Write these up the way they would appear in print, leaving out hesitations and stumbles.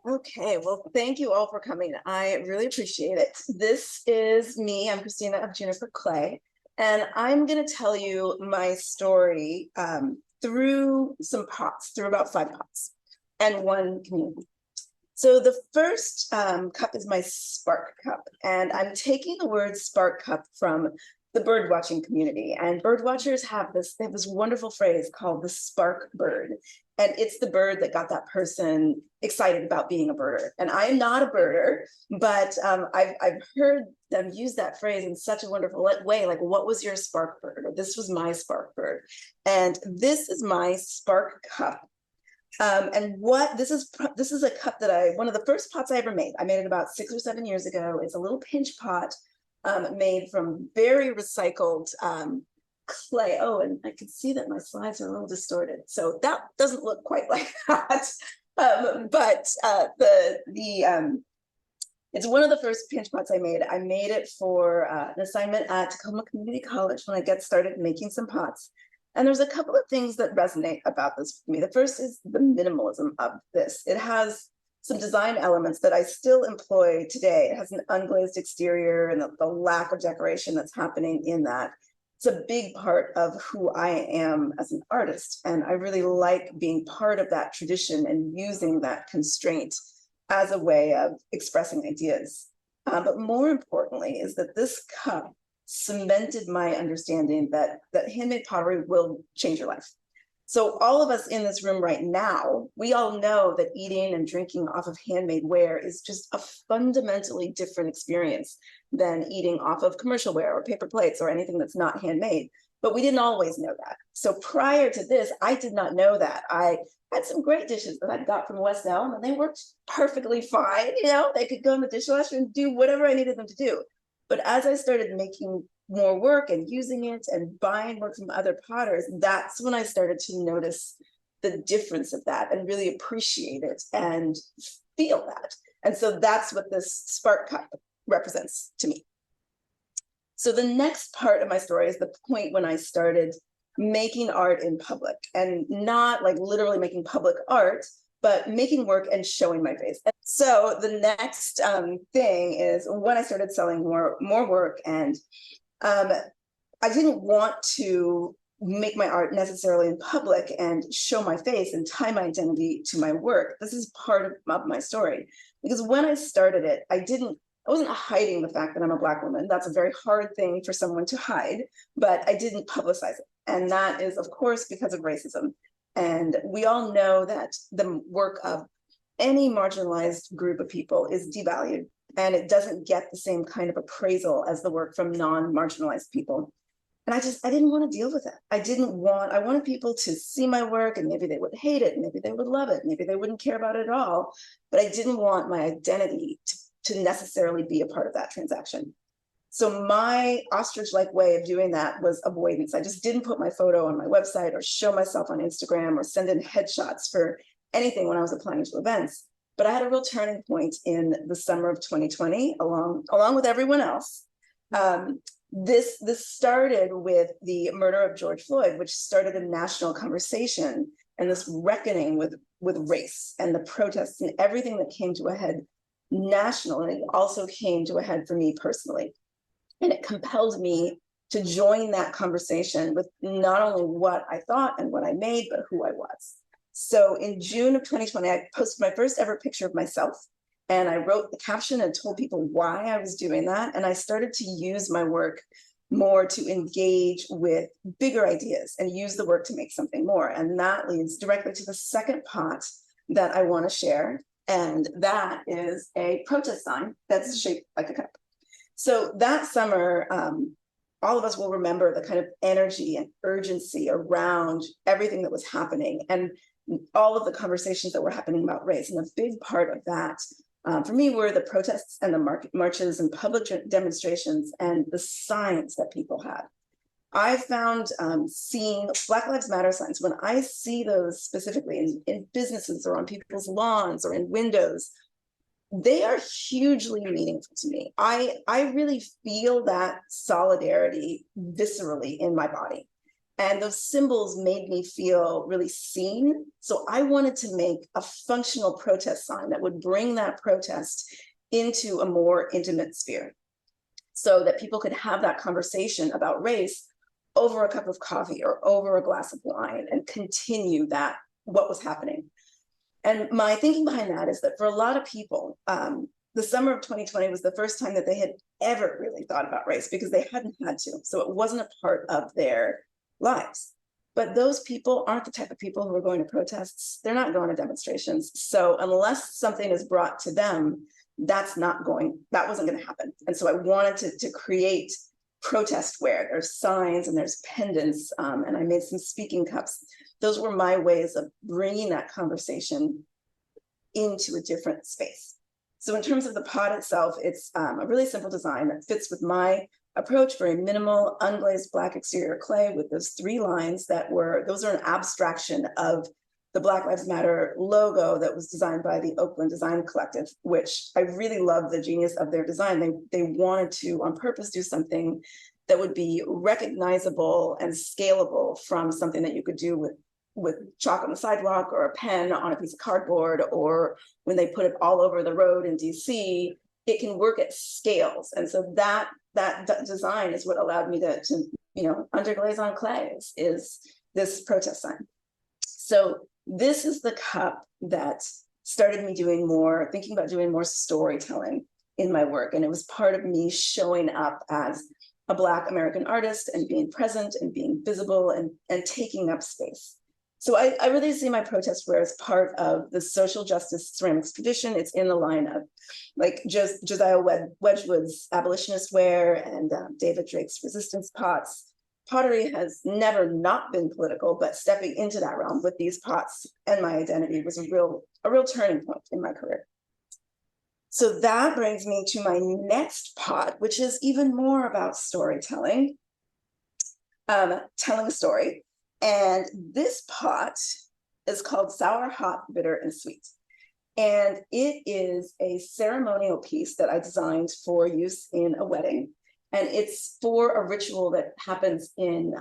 Okay, well, thank you all for coming. I really appreciate it. This is me. I'm Kristina of Juniper Clay, and I'm going to tell you my story through some pots, through about 5 pots and one community. So the first cup is my spark cup, and I'm taking the word spark cup from the bird watching community. And bird watchers they have this wonderful phrase called the spark bird. And it's the bird that got that person excited about being a birder. And I am not a birder, but I've heard them use that phrase in such a wonderful way. Like, what was your spark bird? Or this was my spark bird. And this is my spark cup. And what this is a cup that one of the first pots I ever made. I made it about 6 or 7 years ago. It's a little pinch pot made from very recycled clay. Oh, and I can see that my slides are a little distorted, so that doesn't look quite like that. It's one of the first pinch pots I made. I made it for an assignment at Tacoma Community College when I get started making some pots. And there's a couple of things that resonate about this for me. The first is the minimalism of this. It has some design elements that I still employ today. It has an unglazed exterior and the lack of decoration that's happening in that. It's a big part of who I am as an artist. And I really like being part of that tradition and using that constraint as a way of expressing ideas. But more importantly is that this cup cemented my understanding that handmade pottery will change your life. So all of us in this room right now, we all know that eating and drinking off of handmade ware is just a fundamentally different experience than eating off of commercial ware or paper plates or anything that's not handmade. But we didn't always know that. So prior to this, I did not know that. I had some great dishes that I got from West Elm, and they worked perfectly fine. You know, they could go in the dishwasher and do whatever I needed them to do. But as I started making more work and using it and buying work from other potters, that's when I started to notice the difference of that and really appreciate it and feel that. And so that's what this spark cup represents to me. So the next part of my story is the point when I started making art in public, and not like literally making public art, but making work and showing my face. And so the next thing is when I started selling more work, and I didn't want to make my art necessarily in public and show my face and tie my identity to my work. This is part of my story, because when I started it, I wasn't hiding the fact that I'm a Black woman. That's a very hard thing for someone to hide, but I didn't publicize it. And that is, of course, because of racism. And we all know that the work of any marginalized group of people is devalued, and it doesn't get the same kind of appraisal as the work from non-marginalized people. And I didn't want to deal with it. I wanted people to see my work, and maybe they would hate it, maybe they would love it, maybe they wouldn't care about it at all. But I didn't want my identity to necessarily be a part of that transaction. So my ostrich-like way of doing that was avoidance. I just didn't put my photo on my website or show myself on Instagram or send in headshots for anything when I was applying to events. But I had a real turning point in the summer of 2020, along with everyone else. This started with the murder of George Floyd, which started a national conversation and this reckoning with race and the protests and everything that came to a head national. And it also came to a head for me personally. And it compelled me to join that conversation with not only what I thought and what I made, but who I was. So in June of 2020, I posted my first ever picture of myself, and I wrote the caption and told people why I was doing that. And I started to use my work more to engage with bigger ideas and use the work to make something more. And that leads directly to the second pot that I want to share. And that is a protest sign that's shaped like a cup. So that summer, all of us will remember the kind of energy and urgency around everything that was happening and all of the conversations that were happening about race. And a big part of that for me were the protests and the marches and public demonstrations and the signs that people had. I found seeing Black Lives Matter signs, when I see those specifically in businesses or on people's lawns or in windows, they are hugely meaningful to me. I really feel that solidarity viscerally in my body. And those symbols made me feel really seen. So I wanted to make a functional protest sign that would bring that protest into a more intimate sphere, so that people could have that conversation about race over a cup of coffee or over a glass of wine and continue that, what was happening. And my thinking behind that is that for a lot of people, the summer of 2020 was the first time that they had ever really thought about race, because they hadn't had to. So it wasn't a part of their lives. But those people aren't the type of people who are going to protests. They're not going to demonstrations. So unless something is brought to them, that wasn't going to happen. And so I wanted to create protest wear. There's signs and there's pendants, and I made some speaking cups. Those were my ways of bringing that conversation into a different space. So in terms of the pot itself, it's a really simple design that fits with my approach, very minimal, unglazed black exterior clay with those 3 lines those are an abstraction of the Black Lives Matter logo that was designed by the Oakland Design Collective, which I really love the genius of their design. They wanted to, on purpose, do something that would be recognizable and scalable from something that you could do with chalk on the sidewalk or a pen on a piece of cardboard, or when they put it all over the road in DC, it can work at scales. And so that design is what allowed me to underglaze on clay is this protest sign. So this is the cup that started me thinking about doing more storytelling in my work. And it was part of me showing up as a Black American artist and being present and being visible and taking up space. So I really see my protest wear as part of the social justice ceramics tradition. It's in the line of like Josiah Wedgwood's abolitionist wear and David Drake's resistance pots. Pottery has never not been political, but stepping into that realm with these pots and my identity was a real turning point in my career. So that brings me to my next pot, which is even more about storytelling, telling a story. And this pot is called Sour, Hot, Bitter, and Sweet. And it is a ceremonial piece that I designed for use in a wedding. And it's for a ritual that happens in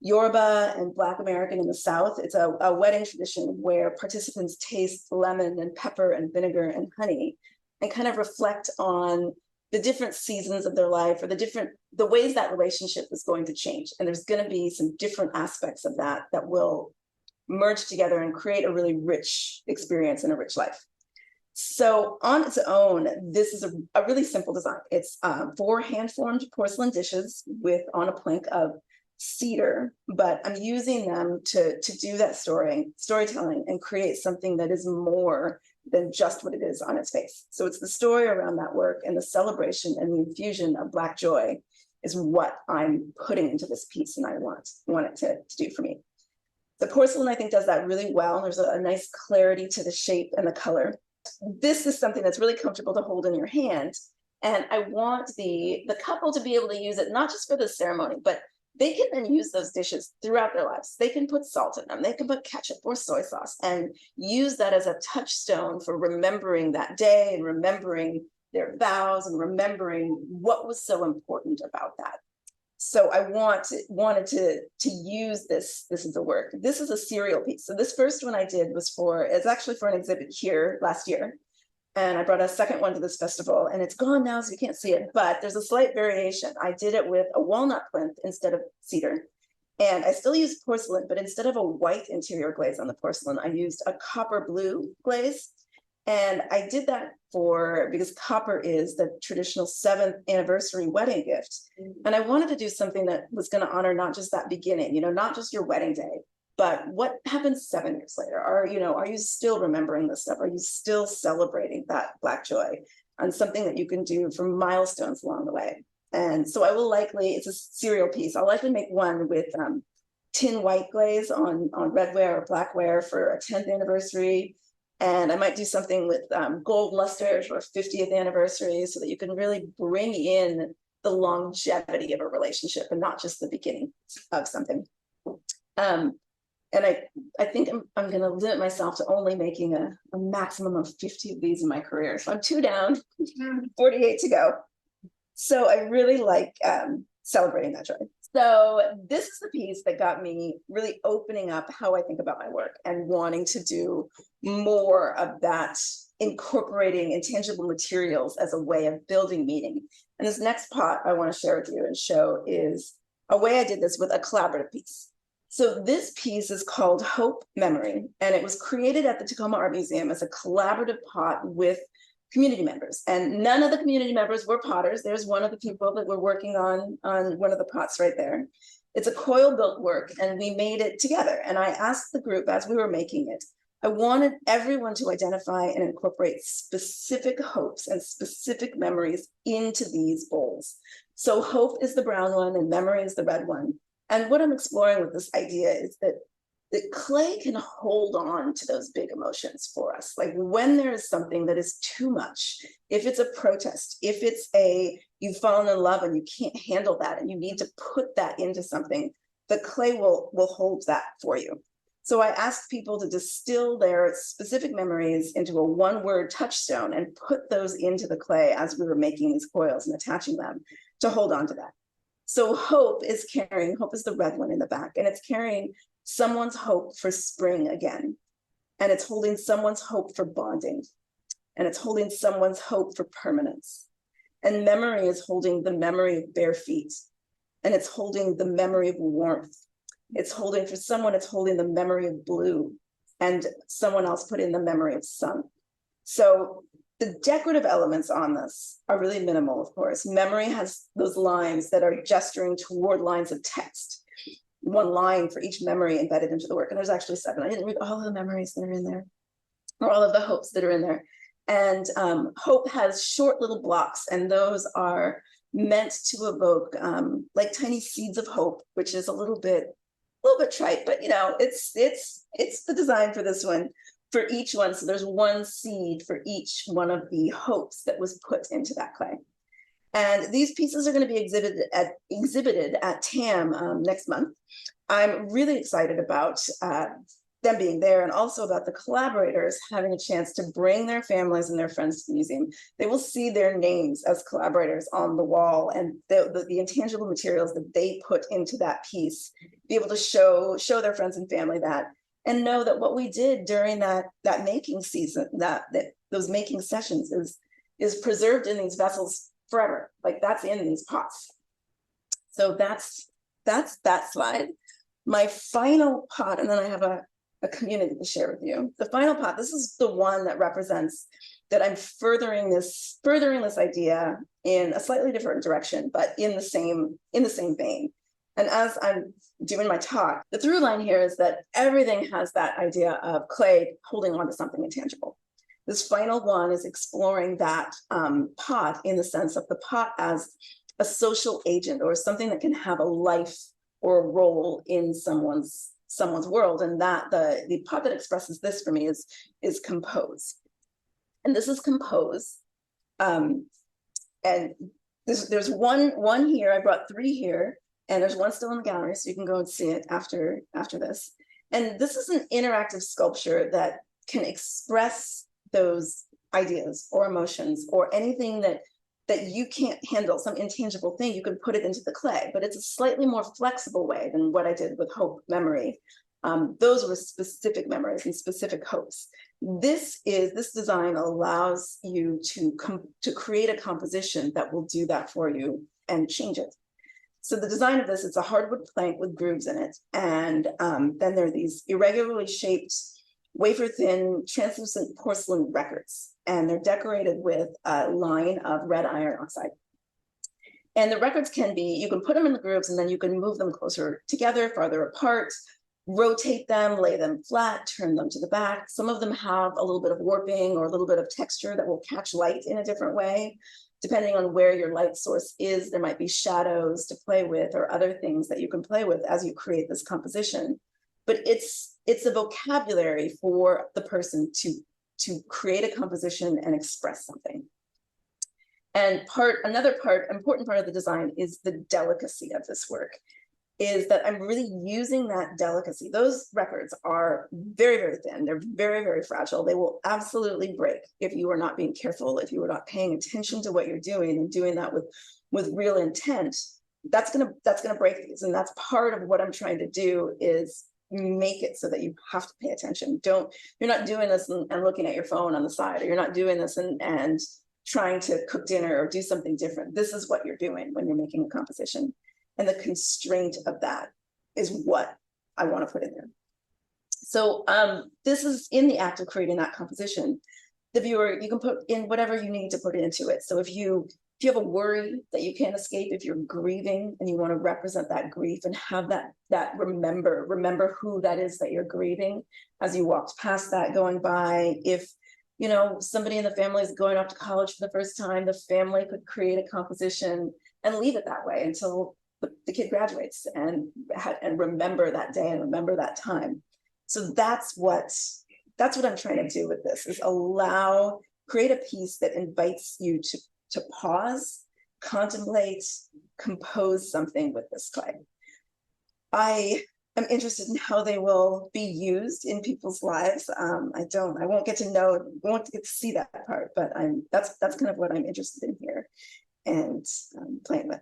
Yoruba and Black American in the South. It's a wedding tradition where participants taste lemon and pepper and vinegar and honey and kind of reflect on the different seasons of their life or the ways that relationship is going to change. And there's going to be some different aspects of that will merge together and create a really rich experience and a rich life. So on its own, this is a really simple design. It's 4 hand-formed porcelain dishes on a plank of cedar, but I'm using them to do that storytelling and create something that is more than just what it is on its face. So it's the story around that work, and the celebration and the infusion of Black joy is what I'm putting into this piece, and I want it to do for me. The porcelain, I think, does that really well. There's a nice clarity to the shape and the color. This is something that's really comfortable to hold in your hand. And I want the couple to be able to use it, not just for the ceremony, but they can then use those dishes throughout their lives. They can put salt in them. They can put ketchup or soy sauce and use that as a touchstone for remembering that day and remembering their vows and remembering what was so important about that. So I wanted to use this as a work. This is a serial piece. So this first one I did it's actually for an exhibit here last year. And I brought a second one to this festival, and it's gone now, so you can't see it, but there's a slight variation. I did it with a walnut plinth instead of cedar. And I still use porcelain, but instead of a white interior glaze on the porcelain, I used a copper blue glaze. And I did that because copper is the traditional 7th anniversary wedding gift. And I wanted to do something that was going to honor not just that beginning, not just your wedding day, but what happens 7 years later? Are you still remembering this stuff? Are you still celebrating that Black joy on something that you can do for milestones along the way? And so it's a serial piece. I'll likely make one with tin white glaze on redware or blackware for a 10th anniversary. And I might do something with gold luster for 50th anniversary, so that you can really bring in the longevity of a relationship and not just the beginning of something. And I think I'm going to limit myself to only making a maximum of 50 of these in my career. So I'm 2 down, 48 to go. So I really like celebrating that joy. So this is the piece that got me really opening up how I think about my work and wanting to do more of that, incorporating intangible materials as a way of building meaning. And this next pot I want to share with you and show is a way I did this with a collaborative piece. So this piece is called Hope Memory, and it was created at the Tacoma Art Museum as a collaborative pot with community members. And none of the community members were potters. There's one of the people that were working on one of the pots right there. It's a coil built work, and we made it together. And I asked the group as we were making it, I wanted everyone to identify and incorporate specific hopes and specific memories into these bowls. So hope is the brown one and memory is the red one. And what I'm exploring with this idea is that clay can hold on to those big emotions for us. Like when there is something that is too much, if it's a protest, if it's you've fallen in love and you can't handle that and you need to put that into something, the clay will hold that for you. So I asked people to distill their specific memories into a one-word touchstone and put those into the clay as we were making these coils and attaching them to hold on to that. So hope is the red one in the back, and it's carrying someone's hope for spring again. And it's holding someone's hope for bonding. And it's holding someone's hope for permanence. And memory is holding the memory of bare feet. And it's holding the memory of warmth. It's holding, for someone, it's holding the memory of blue. And someone else put in the memory of sun. So the decorative elements on this are really minimal, of course. Memory has those lines that are gesturing toward lines of text. One line for each memory embedded into the work. And there's actually 7. I didn't read all of the memories that are in there, or all of the hopes that are in there. And hope has short little blocks, and those are meant to evoke like tiny seeds of hope, which is a little bit trite, but you know, it's the design for this one. For each one, so there's one seed for each one of the hopes that was put into that clay. And these pieces are going to be exhibited at TAM next month. I'm really excited about them being there, and also about the collaborators having a chance to bring their families and their friends to the museum. They will see their names as collaborators on the wall, and the intangible materials that they put into that piece, be able to show their friends and family that, and know that what we did during that making season, those making sessions is preserved in these vessels forever. Like that's in these pots. So that's that slide. My final pot, and then I have a community to share with you. The final pot, this is the one that represents that I'm furthering this idea in a slightly different direction, but in the same vein. And as I'm doing my talk, the through line here is that everything has that idea of clay holding on to something intangible. This final one is exploring that pot in the sense of the pot as a social agent, or something that can have a life or a role in someone's world. And that the pot that expresses this for me is compose. And this is compose. And there's one here. I brought 3 here. And there's one still in the gallery, so you can go and see it after this. And this is an interactive sculpture that can express those ideas or emotions or anything that you can't handle, some intangible thing. You can put it into the clay, but it's a slightly more flexible way than what I did with Hope Memory. Those were specific memories and specific hopes. This design allows you to create a composition that will do that for you and change it. So the design of this, it's a hardwood plank with grooves in it. And then there are these irregularly shaped, wafer-thin, translucent porcelain records. And they're decorated with a line of red iron oxide. And the records you can put them in the grooves, and then you can move them closer together, farther apart, rotate them, lay them flat, turn them to the back. Some of them have a little bit of warping or a little bit of texture that will catch light in a different way. Depending on where your light source is, there might be shadows to play with or other things that you can play with as you create this composition. But it's a vocabulary for the person to create a composition and express something. And another important part of the design is the delicacy of this work, is that I'm really using that delicacy. Those records are very, very thin. They're very, very fragile. They will absolutely break if you are not being careful, if you are not paying attention to what you're doing and doing that with real intent. gonna break these. And that's part of what I'm trying to do, is make it so that you have to pay attention. You're not doing this and looking at your phone on the side, or you're not doing this and trying to cook dinner or do something different. This is what you're doing when you're making a composition. And the constraint of that is what I want to put in there. So this is in the act of creating that composition. The viewer, you can put in whatever you need to put into it. So if you have a worry that you can't escape, if you're grieving and you want to represent that grief and have that remember who that is that you're grieving as you walked past that going by. If somebody in the family is going off to college for the first time, the family could create a composition and leave it that way until the kid graduates, and remember that day and remember that time. So that's what I'm trying to do with this, is create a piece that invites you to pause, contemplate, compose something with this clay. I am interested in how they will be used in people's lives. I won't get to see that part, but that's kind of what I'm interested in here and playing with.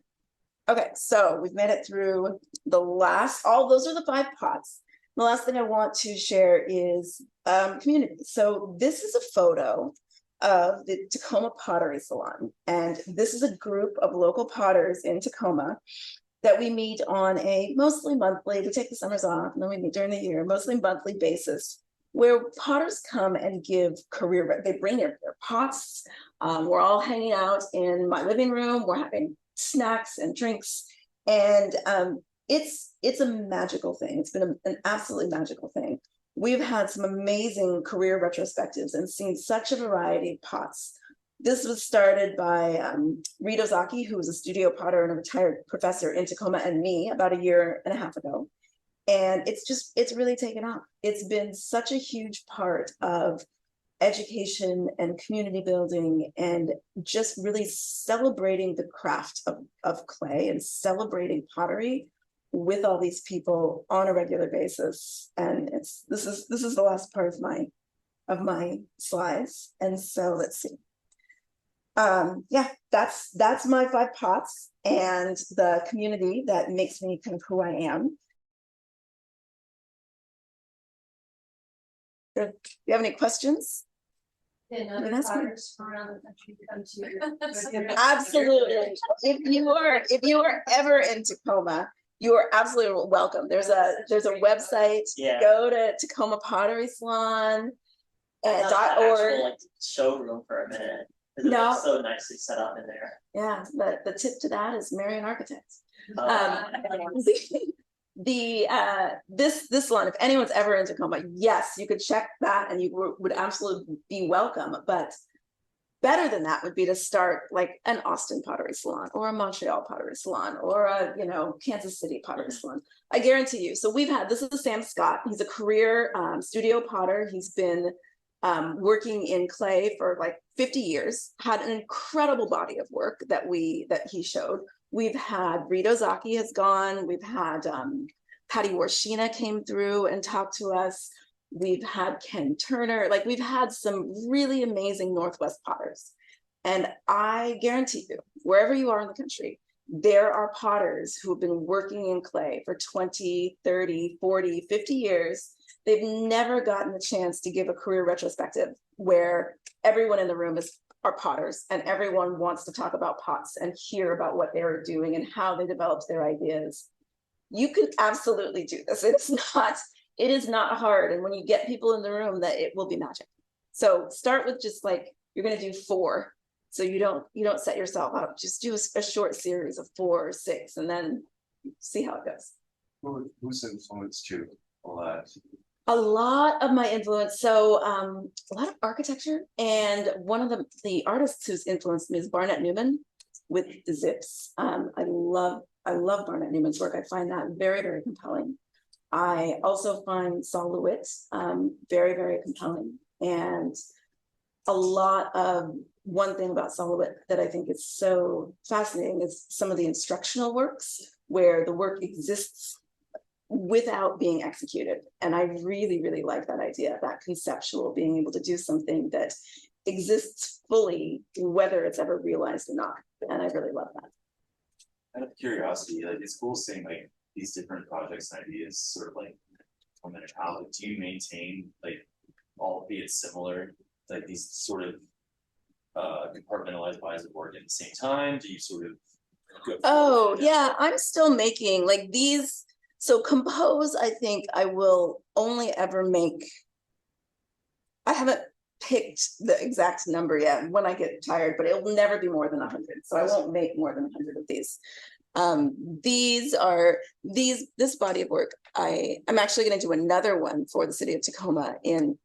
Okay, so we've made it through all those are the 5 pots. The last thing I want to share is community. So this is a photo of the Tacoma Pottery Salon. And this is a group of local potters in Tacoma that we meet on a mostly monthly, we take the summers off and then we meet during the year, mostly monthly basis, where potters come and give they bring their pots. We're all hanging out in my living room. We're having snacks and drinks. And it's a magical thing. It's been an absolutely magical thing. We've had some amazing career retrospectives and seen such a variety of pots. This was started by Rita Ozaki, who was a studio potter and a retired professor in Tacoma, and me about 1.5 years ago. And it's really taken off. It's been such a huge part of education and community building, and just really celebrating the craft of clay and celebrating pottery with all these people on a regular basis. And this is the last part of my slides. And so let's see. Yeah, that's my 5 pots and the community that makes me kind of who I am. Do you have any questions? Absolutely. If you are ever in Tacoma, you are absolutely welcome. There's a website. Yeah. Go to Tacoma Pottery Salon .org. Like showroom for a minute. It looks so nicely set up in there. Yeah, the tip to that is marry an architect. This salon, if anyone's ever in Tacoma, yes, you could check that and you would absolutely be welcome. But better than that would be to start like an Austin Pottery Salon or a Montreal Pottery Salon or a Kansas City Pottery Salon. I guarantee you. So this is Sam Scott. He's a career studio potter. He's been working in clay for like 50 years, had an incredible body of work that he showed. We've had Rita Ozaki has gone. We've had Patty Warshina came through and talked to us. We've had Ken Turner. Like, we've had some really amazing Northwest potters. And I guarantee you, wherever you are in the country, there are potters who have been working in clay for 20, 30, 40, 50 years. They've never gotten the chance to give a career retrospective where everyone in the room are potters and everyone wants to talk about pots and hear about what they were doing and how they developed their ideas. You can absolutely do this. It is not hard. And when you get people in the room, that it will be magic. So start with just like, you're going to do 4. So you don't set yourself up. Just do a short series of 4 or 6 and then see how it goes. Who's influenced you a lot? A lot of my influence. So a lot of architecture. And one of the artists who's influenced me is Barnett Newman with the zips. I love Barnett Newman's work. I find that very, very compelling. I also find Saul Lewitt very, very compelling. And a lot of one thing about Saul Lewitt that I think is so fascinating is some of the instructional works where the work exists without being executed. And I really, really like that idea, that conceptual, being able to do something that exists fully, whether it's ever realized or not. And I really love that. Out of curiosity, like it's cool seeing like these different projects and ideas sort of like come in and out. Do you maintain like, albeit similar, like these sort of compartmentalized bodies of work at the same time? Do you sort of go? Oh, yeah, I'm still making like these. So compose, I think I will only ever make. I haven't picked the exact number yet when I get tired, but it will never be more than 100. So I won't make more than 100 of these. This body of work, I'm actually going to do another one for the city of Tacoma in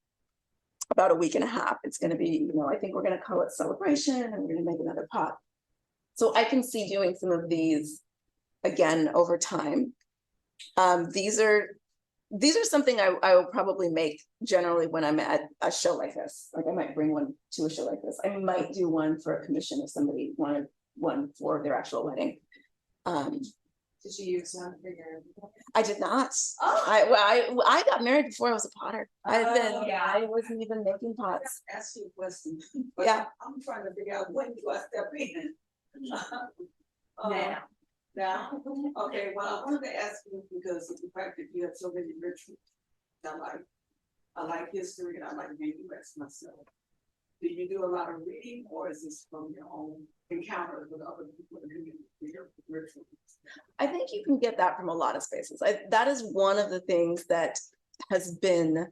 about a week and a half. It's going to be, I think we're going to call it Celebration, and we're going to make another pot. So I can see doing some of these again over time. These are something I will probably make generally when I'm at a show like this. Like I might bring one to a show like this. I might do one for a commission if somebody wanted one for their actual wedding. Did you use one for your? I did not. Oh. I got married before I was a potter. I wasn't even making pots. Ask you a question. Yeah. I'm trying to figure out when do I step in? Now. Now, okay, well, I wanted to ask you because of the fact that you have so many rituals. I like history and I like reading rest myself. Do you do a lot of reading, or is this from your own encounters with other people and your rituals? I think you can get that from a lot of spaces. That is one of the things that has been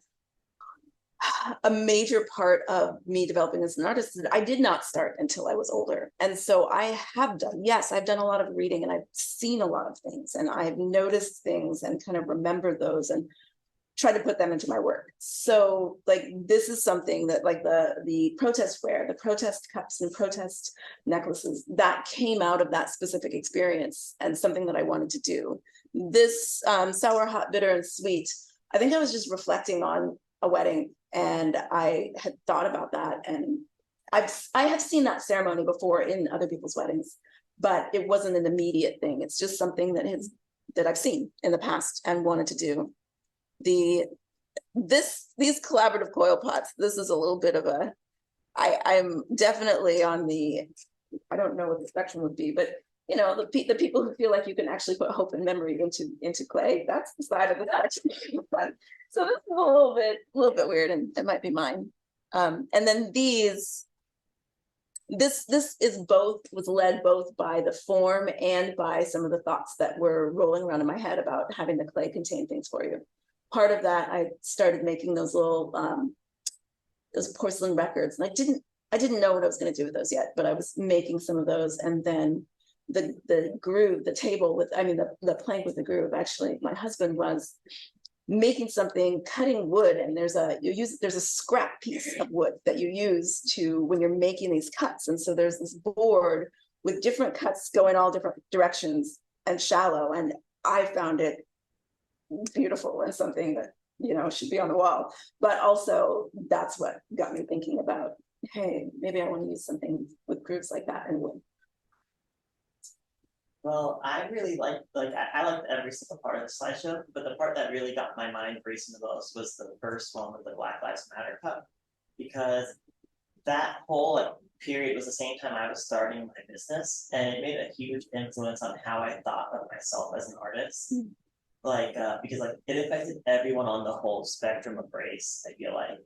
a major part of me developing as an artist. I did not start until I was older. And so I've done a lot of reading, and I've seen a lot of things, and I've noticed things and kind of remembered those and try to put them into my work. So like, this is something that like the protest wear, the protest cups and protest necklaces, that came out of that specific experience and something that I wanted to do. This sour, hot, bitter, and sweet, I think I was just reflecting on a wedding, and I had thought about that, and I have seen that ceremony before in other people's weddings, but it wasn't an immediate thing. It's just something that I've seen in the past and wanted to do. These collaborative coil pots, this is a little bit of a, I'm definitely on the, I don't know what the spectrum would be, but the people who feel like you can actually put hope and memory into clay, that's the side of the spectrum. So this is a little bit weird, and it might be mine. And then this was led both by the form and by some of the thoughts that were rolling around in my head about having the clay contain things for you. Part of that, I started making those little those porcelain records, and I didn't know what I was going to do with those yet, but I was making some of those. And then the groove, the table with, the plank with the groove, actually, my husband was making something, cutting wood, and there's a scrap piece of wood that you use when you're making these cuts. And so there's this board with different cuts going all different directions and shallow, and I found it beautiful and something that should be on the wall. But also that's what got me thinking about, hey, maybe I want to use something with grooves like that and wood. Well, I really liked I liked every single part of the slideshow, but the part that really got my mind racing the most was the first one with the Black Lives Matter cup, because that whole period was the same time I was starting my business, and it made a huge influence on how I thought of myself as an artist. Because it affected everyone on the whole spectrum of race. I feel like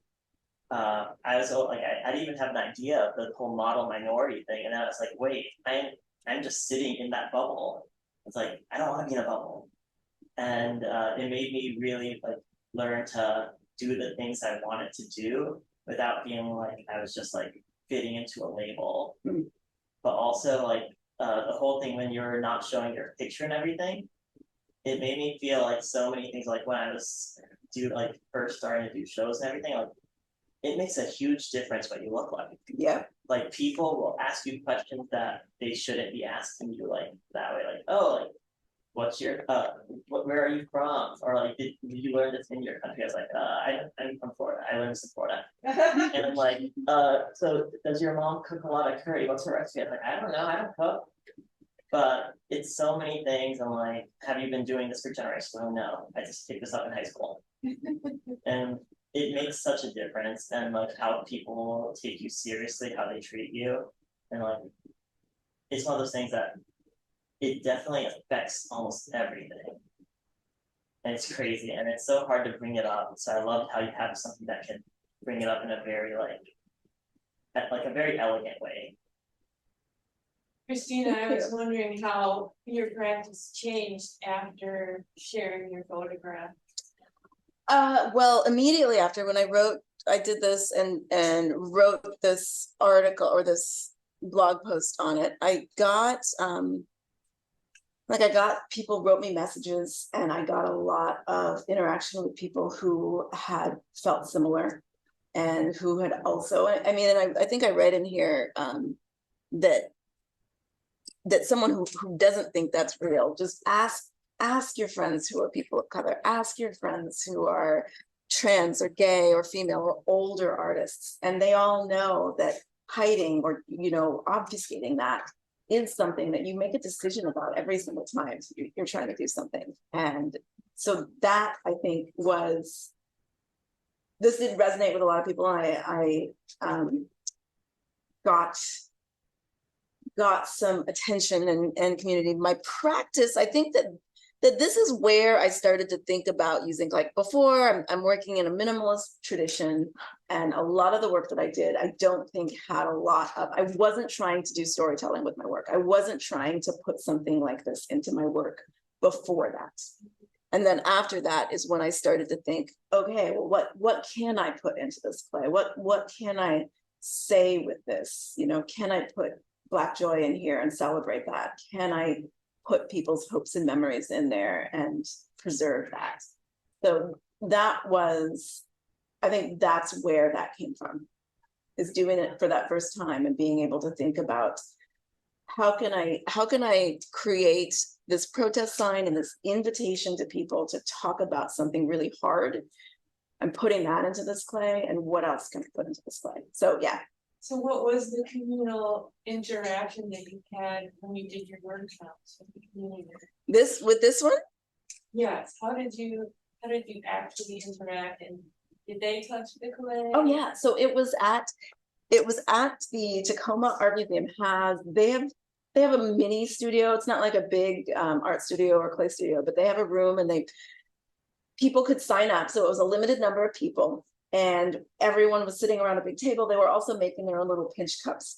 I was I didn't even have an idea of the whole model minority thing, and I was like, wait, I'm just sitting in that bubble. It's like, I don't want to be in a bubble. And it made me really learn to do the things I wanted to do without feeling like I was just fitting into a label. Mm. But also the whole thing when you're not showing your picture and everything, it made me feel so many things, when I was first starting to do shows and everything, it makes a huge difference what you look like. Yeah. People will ask you questions that they shouldn't be asking you that way. Oh, what's your where are you from? Or did you learn this in your country? I was I'm from Florida. I learned this in Florida. And so does your mom cook a lot of curry? What's her recipe? I was I don't know, I don't cook. But it's so many things. I'm have you been doing this for generations? Oh no, I just picked this up in high school. And it makes such a difference, and how people take you seriously, how they treat you, and it's one of those things that it definitely affects almost everything. And it's crazy, and it's so hard to bring it up, so I love how you have something that can bring it up in a very like a very elegant way. Christina, I Thank was you. wondering how your practice changed after sharing your photograph. Well, immediately after when I did this and wrote this article or this blog post on it, I got people wrote me messages, and I got a lot of interaction with people who had felt similar and who had also, I mean, and I think I read in here that someone who doesn't think that's real, just ask your friends who are people of color, ask your friends who are trans or gay or female or older artists, and they all know that hiding or obfuscating that is something that you make a decision about every single time you're trying to do something. And so that, I think, this did resonate with a lot of people. I got some attention and community. My practice, I think that this is where I started to think about using, like before, I'm working in a minimalist tradition, and a lot of the work that I did, I don't think had a lot of, I wasn't trying to do storytelling with my work. I wasn't trying to put something like this into my work before that. And then after that is when I started to think, okay, well, what can I put into this play? What can I say with this? Can I put Black joy in here and celebrate that? Can I put people's hopes and memories in there and preserve that? So that was, I think that's where that came from, is doing it for that first time and being able to think about how can I create this protest sign and this invitation to people to talk about something really hard. I'm putting that into this clay, and what else can I put into this clay? So yeah. So what was the communal interaction that you had when you did your workshops with the community? With this one? Yes, how did you actually interact, and did they touch the clay? Oh yeah, so it was at the Tacoma Art Museum. They have a mini studio. It's not like a big art studio or clay studio, but they have a room, and people could sign up. So it was a limited number of people, and everyone was sitting around a big table. They were also making their own little pinch pots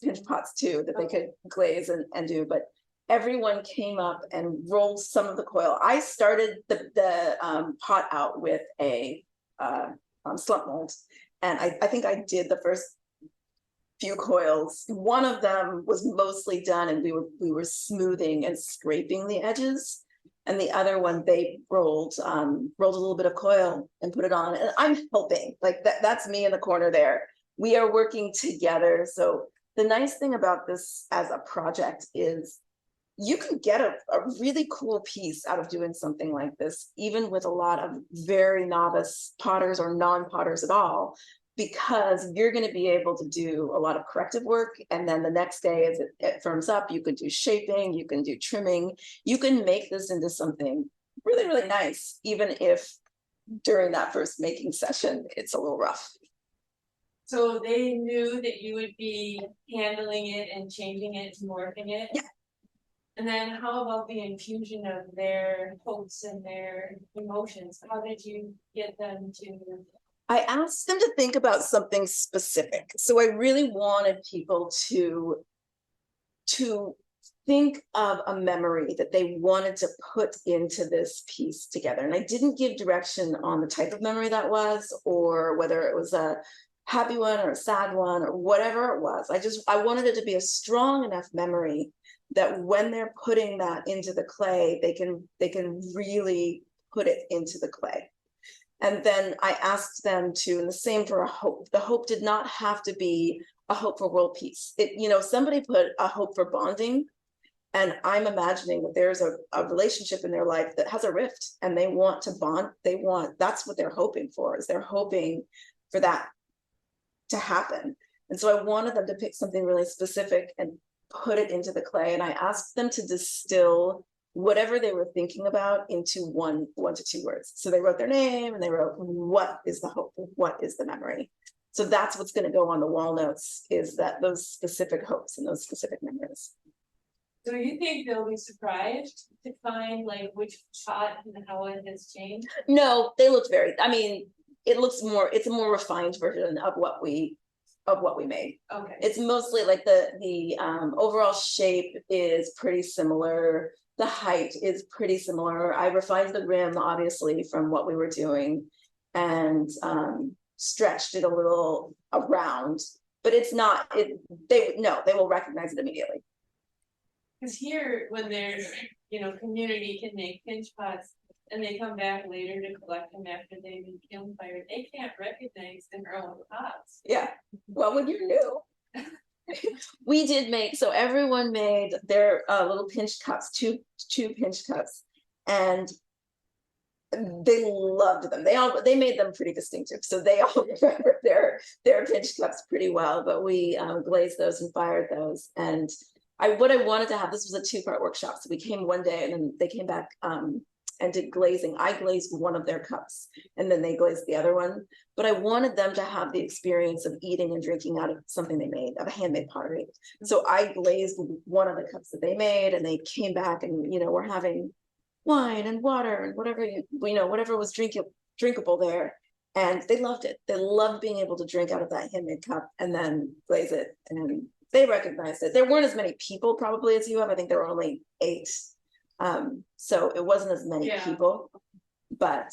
too, that they could glaze and do. But everyone came up and rolled some of the coil. I started the pot out with a slump mold, and I think I did the first few coils. One of them was mostly done, and we were smoothing and scraping the edges. And the other one, they rolled a little bit of coil and put it on. And I'm helping, like that's me in the corner there. We are working together. So the nice thing about this as a project is you can get a really cool piece out of doing something like this, even with a lot of very novice potters or non-potters at all, because you're going to be able to do a lot of corrective work. And then the next day, as it firms up, you can do shaping, you can do trimming, you can make this into something really, really nice, even if during that first making session, it's a little rough. So they knew that you would be handling it and changing it, morphing it? Yeah. And then how about the infusion of their hopes and their emotions? How did you get them to? I asked them to think about something specific. So I really wanted people to think of a memory that they wanted to put into this piece together. And I didn't give direction on the type of memory that was, or whether it was a happy one or a sad one or whatever it was. I wanted it to be a strong enough memory that when they're putting that into the clay, they can really put it into the clay. And then I asked them to, and the same for a hope. The hope did not have to be a hope for world peace. Somebody put a hope for bonding, and I'm imagining that there's a relationship in their life that has a rift, and they want to bond. That's what they're hoping for, is they're hoping for that to happen. And so I wanted them to pick something really specific and put it into the clay. And I asked them to distill whatever they were thinking about into one to two words. So they wrote their name, and they wrote, what is the hope? What is the memory? So that's what's going to go on the wall notes, is that those specific hopes and those specific memories. Do you think they'll be surprised to find like which pot and how it has changed? No, they looked very, I mean, it's a more refined version of what we made. Okay. It's mostly like the overall shape is pretty similar. The height is pretty similar. I refined the rim, obviously, from what we were doing, and stretched it a little around, but it's not, they will recognize it immediately. Cause here, when they're, community can make pinch pots and they come back later to collect them after they've been kiln fired, they can't recognize their own pots. Yeah, well, when you're new. We did make, so everyone made their little pinch cups, two pinch cups, and they loved them. They made them pretty distinctive, so they all remember their pinch cups pretty well. But we glazed those and fired those, and what I wanted to have, this was a 2-part workshop. So we came one day and then they came back and did glazing. I glazed one of their cups and then they glazed the other one. But I wanted them to have the experience of eating and drinking out of something they made, of a handmade pottery. So I glazed one of the cups that they made, and they came back and, we're having wine and water and whatever, whatever was drinkable there. And they loved it. They loved being able to drink out of that handmade cup and then glaze it. And they recognized it. There weren't as many people probably as you have. I think there were only 8. So it wasn't as many people, but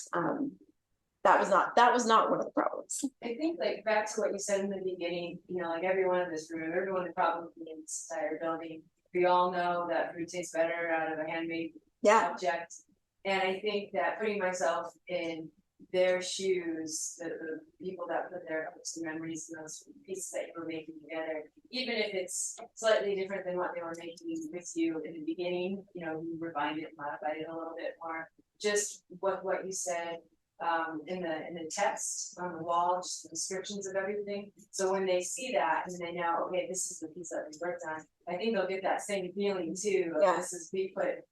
that was not one of the problems. I think like back to what you said in the beginning, like everyone in this room, everyone probably in this entire building, we all know that food tastes better out of a handmade object. And I think that putting myself in their shoes, the people that put their hopes and memories in those pieces that you were making together, even if it's slightly different than what they were making with you in the beginning, you refined it, modified it a little bit more. Just what you said in the text on the wall, just the descriptions of everything. So when they see that and they know, okay, this is the piece that we worked on, I think they'll get that same feeling too. Yeah. This is we put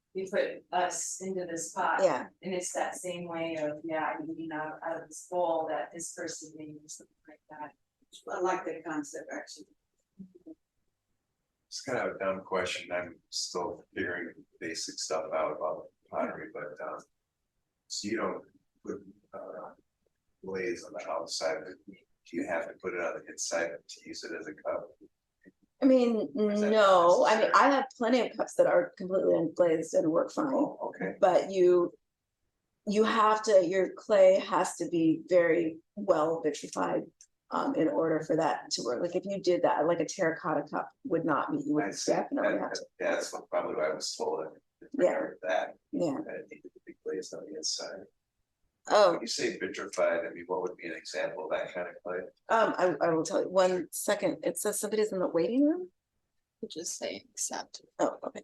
us into this pot. Yeah. And it's that same way of, I'm eating out of this bowl that this person made or something like that. I like that concept, actually. It's kind of a dumb question. I'm still figuring basic stuff out about pottery, but so you don't put glaze on the outside of it. Do you have to put it on the inside to use it as a cup? I mean, Is that no, I mean, necessary? I have plenty of cups that are completely unglazed and work fine, Oh, okay. but you have to, your clay has to be very well vitrified in order for that to work. Like if you did that, like a terracotta cup would not meet, you would I see. definitely have to. Yeah, that's probably what I was told. Yeah. That Yeah. it needed to be glazed on the inside. Oh, When you say vitrified, I mean, what would be an example of that kind of clay? I will tell you, 1 second. It says somebody's in the waiting room. Just say accept. Oh, okay.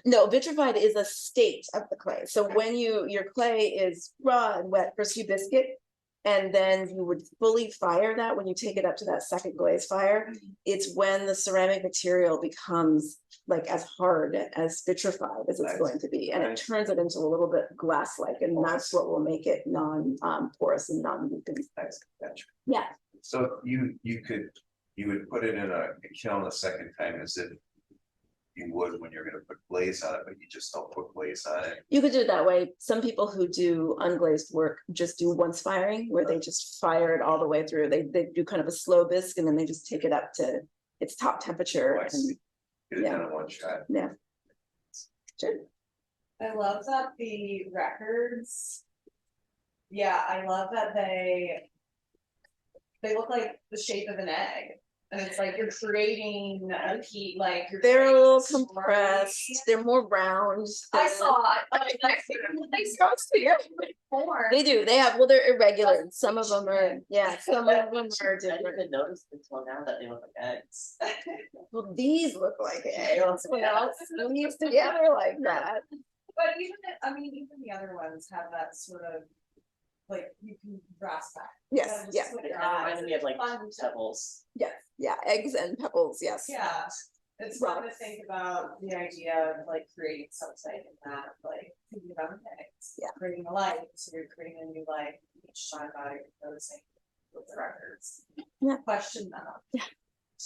No, vitrified is a state of the clay. So when your clay is raw and wet, first you biscuit, and then you would fully fire that when you take it up to that second glaze fire. It's when the ceramic material becomes like as hard as vitrified as it's Nice. going to be, and it Nice. turns it into a little bit glass-like, and that's what will make it non-porous and non-leaking. Nice, gotcha. Yeah. So you would put it in a kiln a second time as if you would when you're gonna put glaze on it, but you just don't put glaze on it. You could do it that way. Some people who do unglazed work just do once firing, where they just fire it all the way through. They do kind of a slow bisque, and then they just take it up to its top temperature. Oh, I see. Get it yeah. done in one shot. Yeah. Sure. I love that the records. Yeah, I love that they look like the shape of an egg. And it's like you're creating a key, like you're They're a creating little story. compressed. They're more round. I saw it. They do. They have, well, they're irregular. And some of them are, yeah, some of them are I didn't different. even notice until now that they look like eggs. Well, these look like eggs. What else? These together like that. But even the other ones have that sort of, like, you can grasp that. Yes, yeah, It reminded me of like pebbles. yes, yeah, eggs and pebbles, yes. Yeah, it's fun to think about the idea of like creating something in that, like thinking about eggs. Yeah. Creating a life, so you're creating a new life each time by noticing with the records. Yeah. Question them. Yeah.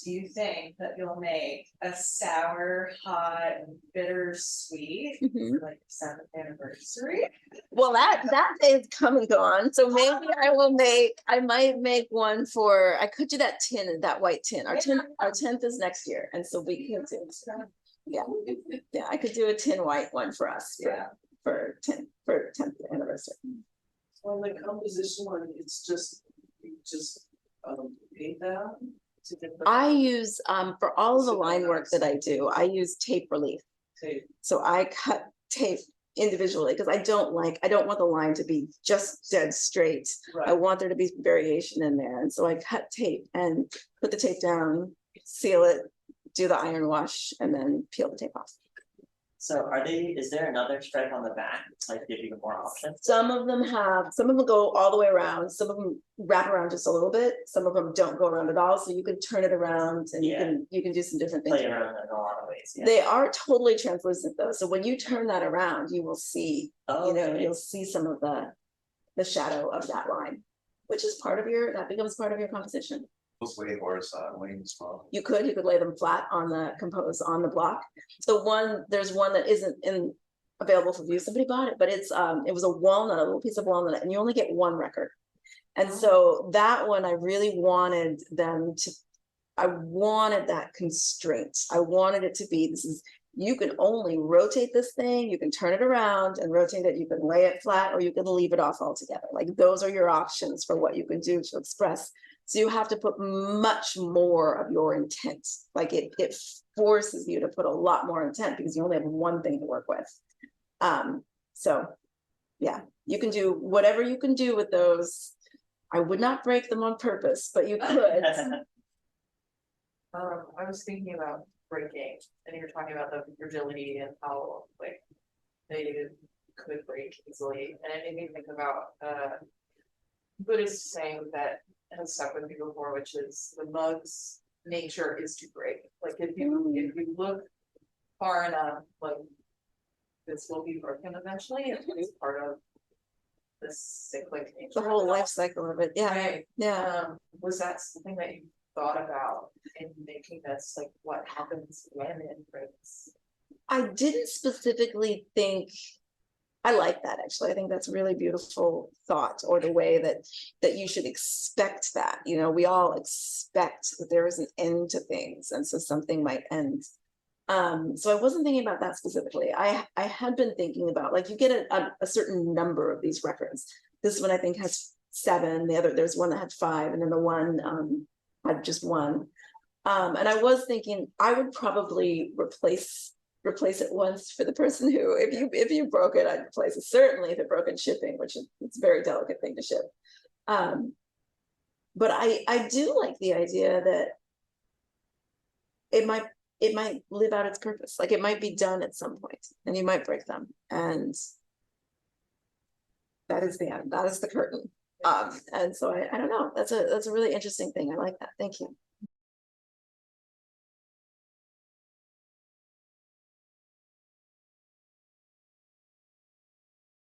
do you think that you'll make a sour, hot, bittersweet Mhm. for like the 7th anniversary? Well, that day is come and gone, so maybe I might make one for, I could do that tin, that white tin. Our 10th is next year, and so we can do, yeah, I could do a tin white one for us, for 10th anniversary. On the composition one, it's just, you just, paint that. to different I use, for all of the line work that I do, I use tape relief. tape. So I cut tape individually, because I don't want the line to be just dead straight. I Right, want there to be variation in there, and so I cut tape and put the tape down, seal it, do the iron wash, and then peel the tape off. So is there another stripe on the back, to like give you more options? Some of them go all the way around, some of them wrap around just a little bit, some of them don't go around at all, so you can turn it around and you can do some different things. Play around in a lot of ways, yeah. They are totally translucent though, so when you turn that around, you will see, Okay. you'll see some of the shadow of that line, which is that becomes part of your composition. Those way horizontally as well. You could lay them flat on the block. There's one that isn't available for view. Somebody bought it, but it was a little piece of walnut, and you only get one record. And so that one, I really wanted I wanted that constraint. I wanted it to be, you can only rotate this thing, you can turn it around and rotate it, you can lay it flat, or you can leave it off altogether. Like, those are your options for what you can do to express. So you have to put much more of your intent. Like, it forces you to put a lot more intent, because you only have one thing to work with. So yeah, you can do whatever you can do with those. I would not break them on purpose, but you could. I was thinking about breaking, and you were talking about the fragility and how like they could break easily, and it made me think about Buddhist saying that has stuck with me before, which is the mug's nature is to break. Like, if you look far enough, like, this will be broken eventually, and it's part of the cyclic nature. The whole life cycle of it, yeah. Right. Yeah. Was that something that you thought about in making this, like, what happens when it breaks? I didn't specifically think, I like that actually. I think that's a really beautiful thought, or the way that you should expect that. We all expect that there is an end to things, and so something might end. So I wasn't thinking about that specifically. I had been thinking about, like, you get a certain number of these records. This one I think has 7. There's one that had 5, and then the one had just 1. And I was thinking I would probably replace it once for the person who, if you broke it, I'd replace it. Certainly if it broke in shipping, which it's a very delicate thing to ship. But I do like the idea that it might live out its purpose. Like, it might be done at some point, and you might break them, and that is the end. That is the curtain. And so I don't know. That's a really interesting thing. I like that. Thank you.